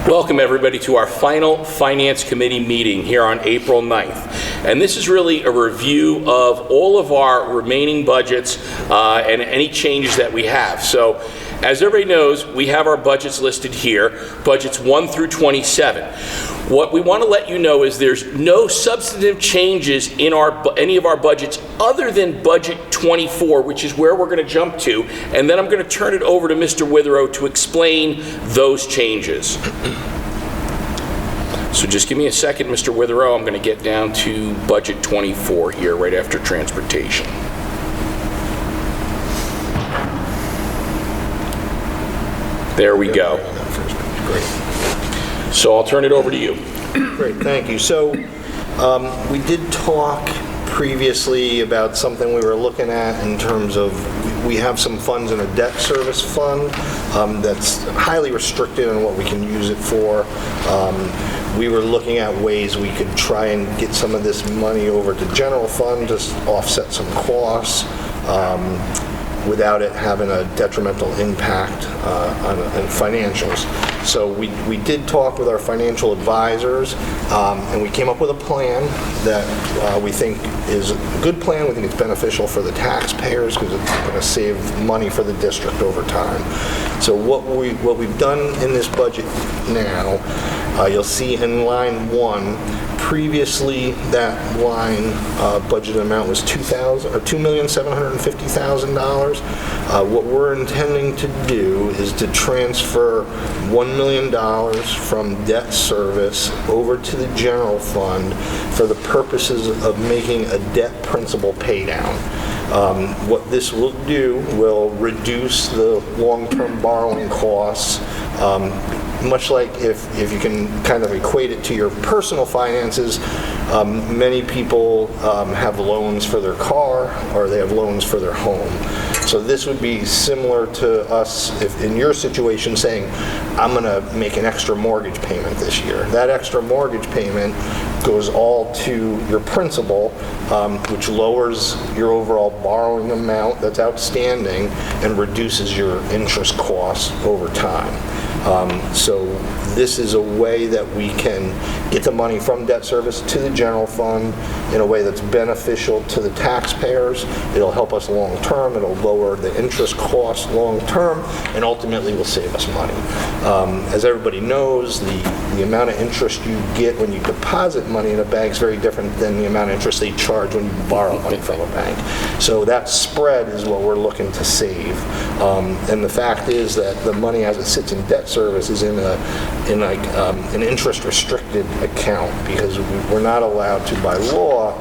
Welcome everybody to our final Finance Committee meeting here on April 9th. And this is really a review of all of our remaining budgets and any changes that we have. So as everybody knows, we have our budgets listed here, budgets 1 through 27. What we want to let you know is there's no substantive changes in any of our budgets other than budget 24, which is where we're going to jump to, and then I'm going to turn it over to Mr. Witherow to explain those changes. So just give me a second, Mr. Witherow. I'm going to get down to budget 24 here right after transportation. There we go. Great. So I'll turn it over to you. Great, thank you. So we did talk previously about something we were looking at in terms of we have some funds in a debt service fund that's highly restricted on what we can use it for. We were looking at ways we could try and get some of this money over to general fund to offset some costs without it having a detrimental impact on financials. So we did talk with our financial advisors, and we came up with a plan that we think is a good plan. We think it's beneficial for the taxpayers because it's going to save money for the district over time. So what we've done in this budget now, you'll see in line 1, previously that line budgeted amount was $2,750,000. What we're intending to do is to transfer $1 million from debt service over to the general fund for the purposes of making a debt principal pay down. What this will do will reduce the long-term borrowing costs. Much like if you can kind of equate it to your personal finances, many people have loans for their car or they have loans for their home. So this would be similar to us if in your situation saying, I'm going to make an extra mortgage payment this year. That extra mortgage payment goes all to your principal, which lowers your overall borrowing amount that's outstanding and reduces your interest costs over time. So this is a way that we can get the money from debt service to the general fund in a way that's beneficial to the taxpayers. It'll help us long term, it'll lower the interest costs long term, and ultimately will save us money. As everybody knows, the amount of interest you get when you deposit money in a bank is very different than the amount of interest they charge when you borrow money from a bank. So that spread is what we're looking to save. And the fact is that the money as it sits in debt service is in an interest restricted account because we're not allowed to, by law,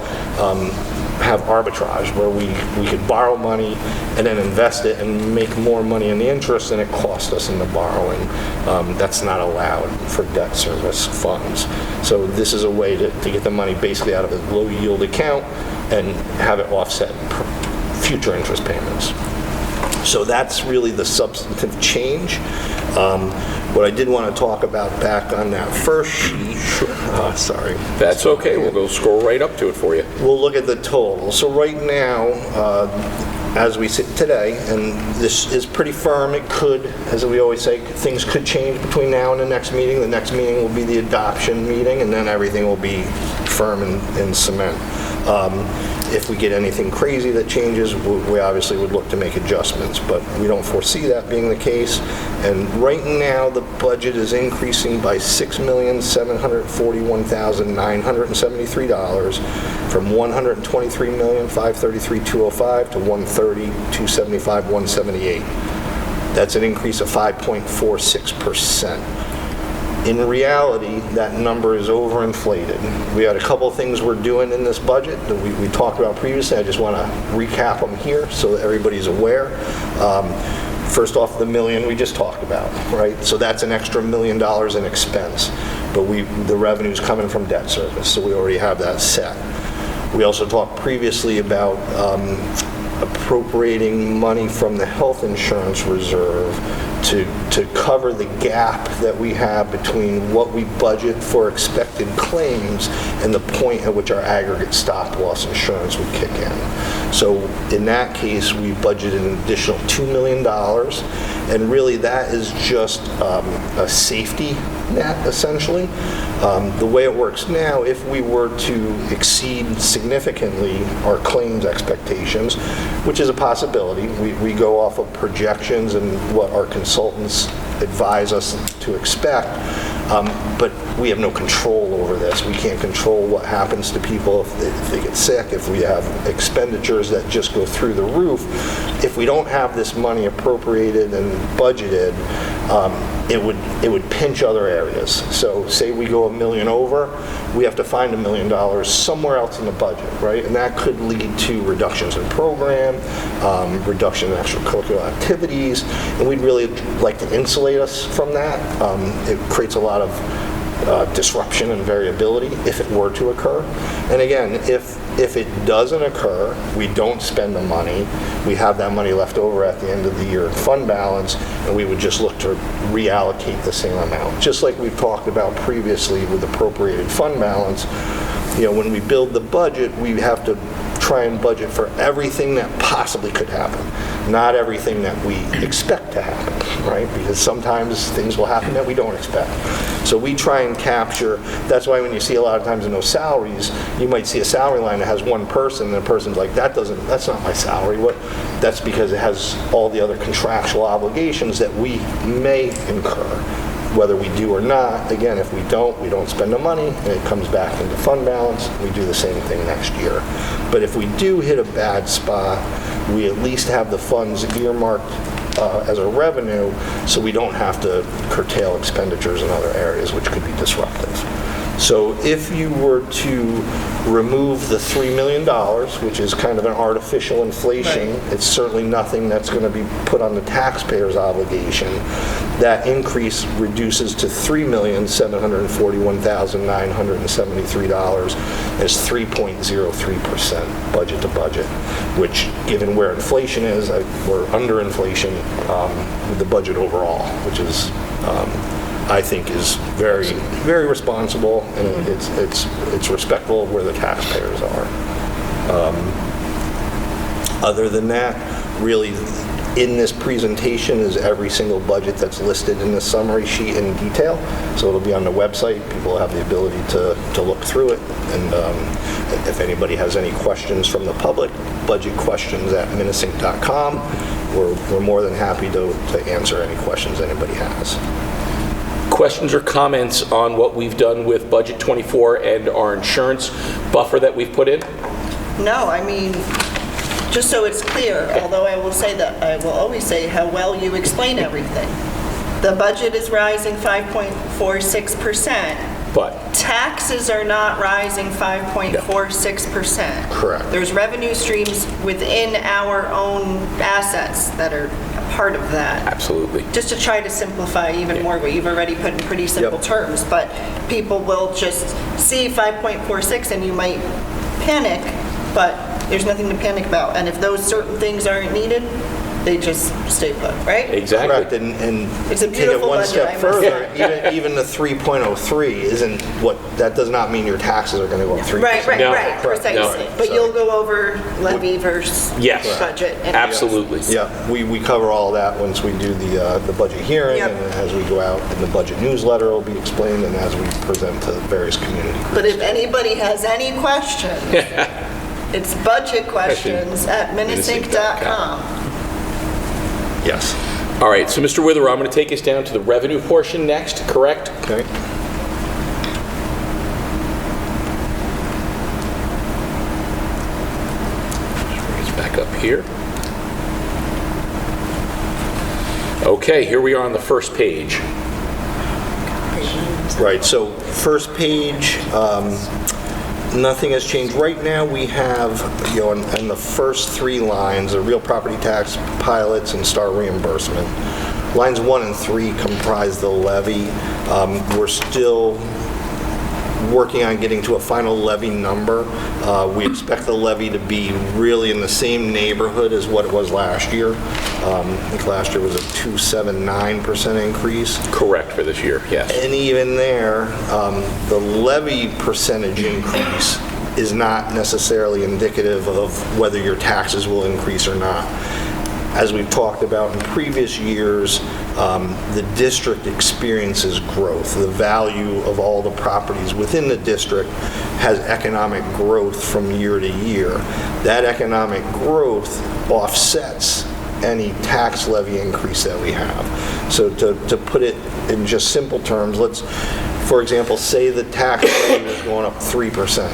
have arbitrage where we could borrow money and then invest it and make more money in the interest than it cost us in the borrowing. That's not allowed for debt service funds. So this is a way to get the money basically out of a low yield account and have it offset future interest payments. So that's really the substantive change. What I did want to talk about back on that first sheet, sorry. That's okay, we'll go scroll right up to it for you. We'll look at the total. So right now, as we sit today, and this is pretty firm, it could, as we always say, things could change between now and the next meeting. The next meeting will be the adoption meeting, and then everything will be firm in cement. If we get anything crazy that changes, we obviously would look to make adjustments, but we don't foresee that being the case. And right now, the budget is increasing by $6,741,973 from $123,533,205 to $130,275,178. That's an increase of 5.46%. In reality, that number is overinflated. We had a couple of things we're doing in this budget that we talked about previously. I just want to recap them here so that everybody's aware. First off, the $1 million we just talked about, right? So that's an extra $1 million in expense, but the revenue's coming from debt service, so we already have that set. We also talked previously about appropriating money from the health insurance reserve to cover the gap that we have between what we budget for expected claims and the point at which our aggregate stop loss insurance would kick in. So in that case, we budgeted an additional $2 million, and really that is just a safety net, essentially. The way it works now, if we were to exceed significantly our claims expectations, which is a possibility, we go off of projections and what our consultants advise us to expect, but we have no control over this. We can't control what happens to people if they get sick, if we have expenditures that just go through the roof. If we don't have this money appropriated and budgeted, it would pinch other areas. So say we go $1 million over, we have to find $1 million somewhere else in the budget, right? And that could lead to reductions in program, reduction in extracurricular activities, and we'd really like to insulate us from that. It creates a lot of disruption and variability if it were to occur. And again, if it doesn't occur, we don't spend the money, we have that money left over at the end of the year in fund balance, and we would just look to reallocate the same amount. Just like we've talked about previously with appropriated fund balance, when we build the budget, we have to try and budget for everything that possibly could happen, not everything that we expect to happen, right? Because sometimes things will happen that we don't expect. So we try and capture, that's why when you see a lot of times in those salaries, you might see a salary line that has one person, and the person's like, that's not my salary. That's because it has all the other contractual obligations that we may incur. Whether we do or not, again, if we don't spend the money, and it comes back into fund balance. We do the same thing next year. But if we do hit a bad spot, we at least have the funds earmarked as a revenue, so we don't have to curtail expenditures in other areas, which could be disruptive. So if you were to remove the $3 million, which is kind of an artificial inflation, it's certainly nothing that's going to be put on the taxpayer's obligation. That increase reduces to $3,741,973 as 3.03% budget to budget, which, given where inflation is, we're under inflation with the budget overall, which is I think is very, very responsible, and it's respectful of where the taxpayers are. Other than that, really, in this presentation is every single budget that's listed in the summary sheet in detail. So it'll be on the website. People will have the ability to look through it. And if anybody has any questions from the public, budgetquestions@minisync.com. We're more than happy to answer any questions anybody has. Questions or comments on what we've done with Budget 24 and our insurance buffer that we've put in? No, I mean, just so it's clear, although I will always say how well you explain everything. The budget is rising 5.46%. But taxes are not rising 5.46%. Correct. There's revenue streams within our own assets that are a part of that. absolutely. Just to try to simplify even more, what you've already put in pretty simple terms, but people will just see 5.46 and you might panic, but there's nothing to panic about. And if those certain things aren't needed, they just stay put, right? Exactly. Correct, and It's a take it beautiful one budget, step I must further, say. even the 3.03 isn't that does not mean your taxes are going to go up 3%. Right, No. precisely. No. But you'll go over levy versus Yes. budget. And Absolutely. Yeah, we cover all that once we do the budget hearing, Yep. and as we go out, in the budget newsletter will be explained, and as we present to various community groups. But if anybody has any questions, it's budgetquestions@minisync.com. Yes. All right, so Mr. Witherow, I'm going to take us down to the revenue portion next, correct? Okay. Just bring us back up here. Okay, here we are on the first page. Right, so first page, nothing has changed. Right now, we have, in the first three lines, the real property tax, pilots, and star reimbursement. Lines 1 and 3 comprise the levy. We're still working on getting to a final levy number. We expect the levy to be really in the same neighborhood as what it was last year. I think last year was a 2.79% increase. Correct for this year, yes. And even there, the levy percentage increase is not necessarily indicative of whether your taxes will increase or not. as we've talked about in previous years, the district experiences growth. The value of all the properties within the district has economic growth from year to year. That economic growth offsets any tax levy increase that we have. So to put it in just simple terms, let's, for example, say the tax levy is going up 3%.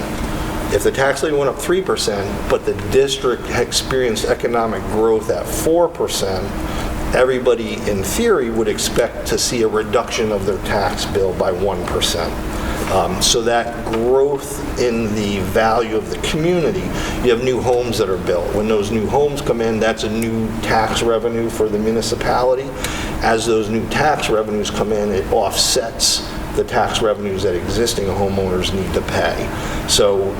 If the tax levy went up 3%, but the district experienced economic growth at 4%, everybody in theory would expect to see a reduction of their tax bill by 1%. So that growth in the value of the community, you have new homes that are built. When those new homes come in, that's a new tax revenue for the municipality. As those new tax revenues come in, it offsets the tax revenues that existing homeowners need to pay. So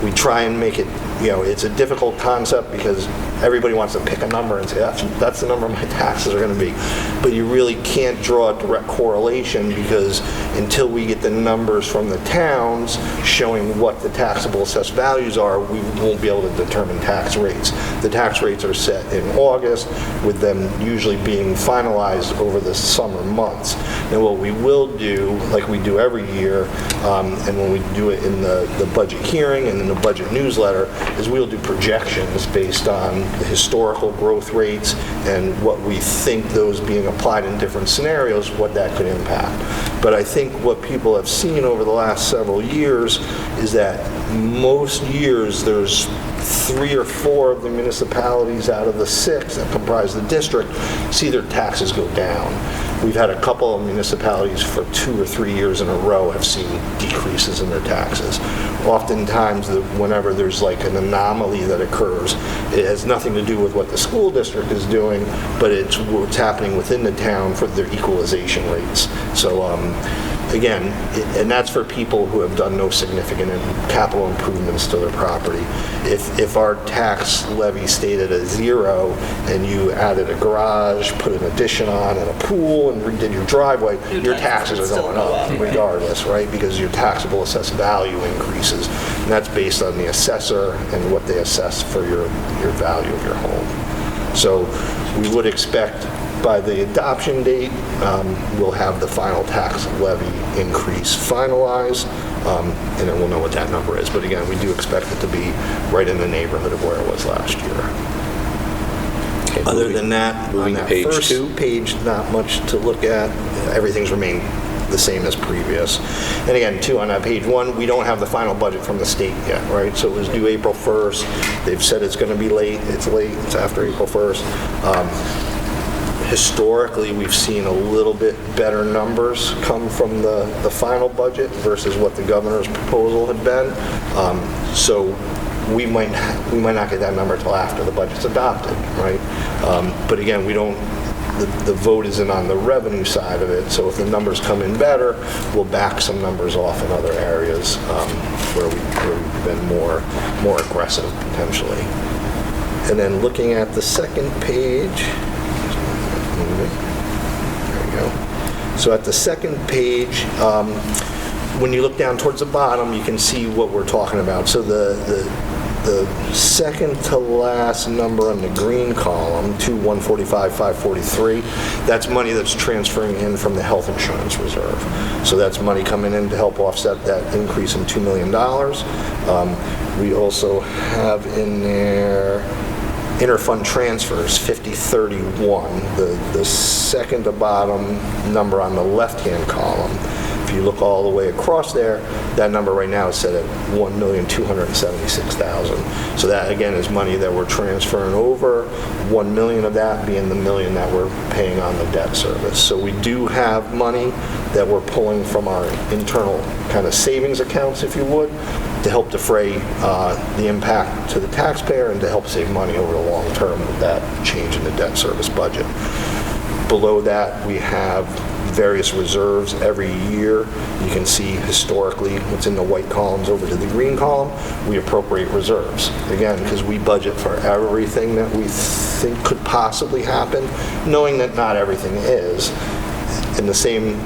we try and make it, it's a difficult concept because everybody wants to pick a number and say, that's the number my taxes are going to be. But you really can't draw a direct correlation because until we get the numbers from the towns showing what the taxable assessed values are, we won't be able to determine tax rates. The tax rates are set in August, with them usually being finalized over the summer months. Now what we will do, like we do every year, and when we do it in the budget hearing and in the budget newsletter, is we'll do projections based on the historical growth rates and what we think those being applied in different scenarios, what that could impact. But I think what people have seen over the last several years is that most years there's 3 or 4 of the municipalities out of the 6 that comprise the district see their taxes go down. We've had a couple of municipalities for 2 or 3 years in a row have seen decreases in their taxes. Oftentimes, whenever there's like an anomaly that occurs, it has nothing to do with what the school district is doing, but it's what's happening within the town for their equalization rates. So again, and that's for people who have done no significant capital improvements to their property. If our tax levy stayed at a 0 and you added a garage, put an addition on and a pool and redid your driveway, your taxes are going up regardless, right? Because your taxable assessed value increases. And that's based on the assessor and what they assess for your value of your home. So we would expect by the adoption date, we'll have the final tax levy increase finalized, and then we'll know what that number is. But again, we do expect it to be right in the neighborhood of where it was last year. Okay, Other than that, on that page first 2. page, not much to look at. Everything's remained the same as previous. And again, too, on that page 1, we don't have the final budget from the state yet, right? So it was due April 1st. They've said it's going to be late. It's late. It's after April 1st. Historically, we've seen a little bit better numbers come from the final budget versus what the governor's proposal had been. So we might not get that number until after the budget's adopted, right? But again, we don't. The vote isn't on the revenue side of it. So if the numbers come in better, we'll back some numbers off in other areas where we've been more aggressive potentially. And then looking at the second page. There we go. So at the second page, when you look down towards the bottom, you can see what we're talking about. So the second to last number on the green column, 145,543, that's money that's transferring in from the health insurance reserve. So that's money coming in to help offset that increase in $2 million. We also have in there interfund transfers, 5031, the second to bottom number on the left-hand column. If you look all the way across there, that number right now is set at $1,276,000. So that, again, is money that we're transferring over, $1 million of that being the $1 million that we're paying on the debt service. So we do have money that we're pulling from our internal kind of savings accounts, if you would, to help defray the impact to the taxpayer and to help save money over the long term with that change in the debt service budget. Below that, we have various reserves every year. You can see historically what's in the white columns over to the green column. We appropriate reserves. Again, because we budget for everything that we think could possibly happen, knowing that not everything is. And the same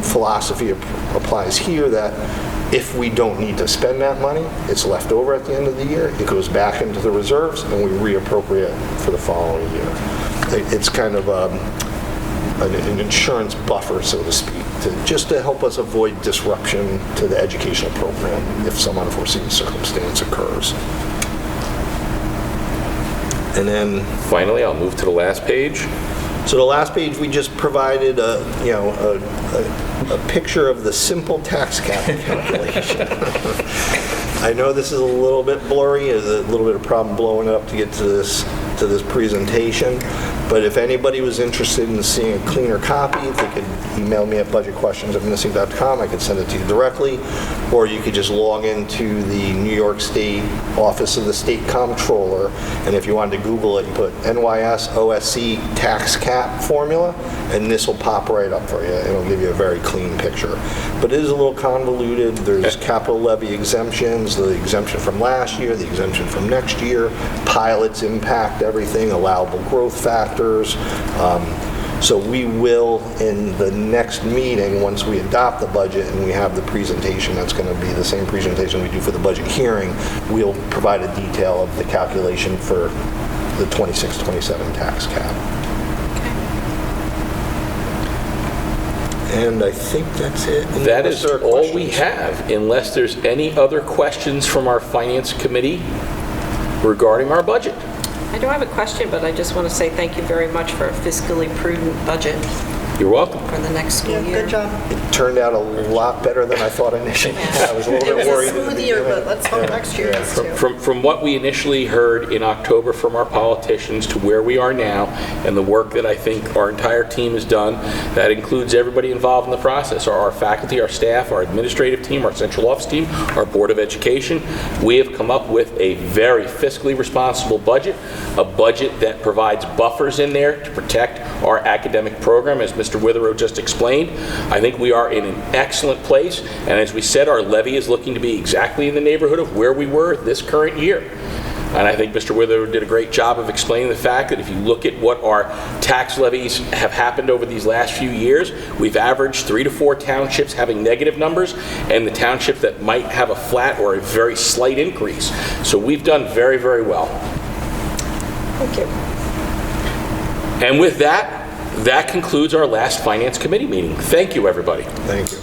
philosophy applies here, that if we don't need to spend that money, it's left over at the end of the year, it goes back into the reserves, and we reappropriate for the following year. It's kind of an insurance buffer, so to speak, just to help us avoid disruption to the educational program if some unforeseen circumstance occurs. And then, Finally, I'll move to the last page. so the last page, we just provided a picture of the simple tax cap calculation. I know this is a little bit blurry, there's a little bit of problem blowing it up to get to this presentation, but if anybody was interested in seeing a cleaner copy, they could email me at budgetquestions@munising.com. I could send it to you directly, or you could just log into the New York State Office of the State Comptroller, and if you wanted to Google it, you put NYS OSC tax cap formula, and this will pop right up for you. It'll give you a very clean picture. But it is a little convoluted. There's capital levy exemptions, the exemption from last year, the exemption from next year, pilots impact everything, allowable growth factors. So we will, in the next meeting, once we adopt the budget and we have the presentation, that's going to be the same presentation we do for the budget hearing, we'll provide a detail of the calculation for the 26-27 tax cap. And I think that's it. That Unless is there are all we questions. have, unless there's any other questions from our Finance Committee regarding our budget. I do have a question, but I just want to say thank you very much for a fiscally prudent budget You're welcome. for the next school Yeah, year. good job. It turned out a lot better than I thought initially. I was a little It bit was worried. a smooth year, but let's hope next year is too. From what we initially heard in October from our politicians to where we are now, and the work that I think our entire team has done, that includes everybody involved in the process, our faculty, our staff, our administrative team, our central office team, our Board of Education. We have come up with a very fiscally responsible budget, a budget that provides buffers in there to protect our academic program, as Mr. Witherow just explained. I think we are in an excellent place, and as we said, our levy is looking to be exactly in the neighborhood of where we were this current year. And I think Mr. Witherow did a great job of explaining the fact that if you look at what our tax levies have happened over these last few years, we've averaged 3 to 4 townships having negative numbers, and the township that might have a flat or a very slight increase. So we've done very, very well. Thank you. And with that, that concludes our last Finance Committee meeting. Thank you, everybody. Thank you.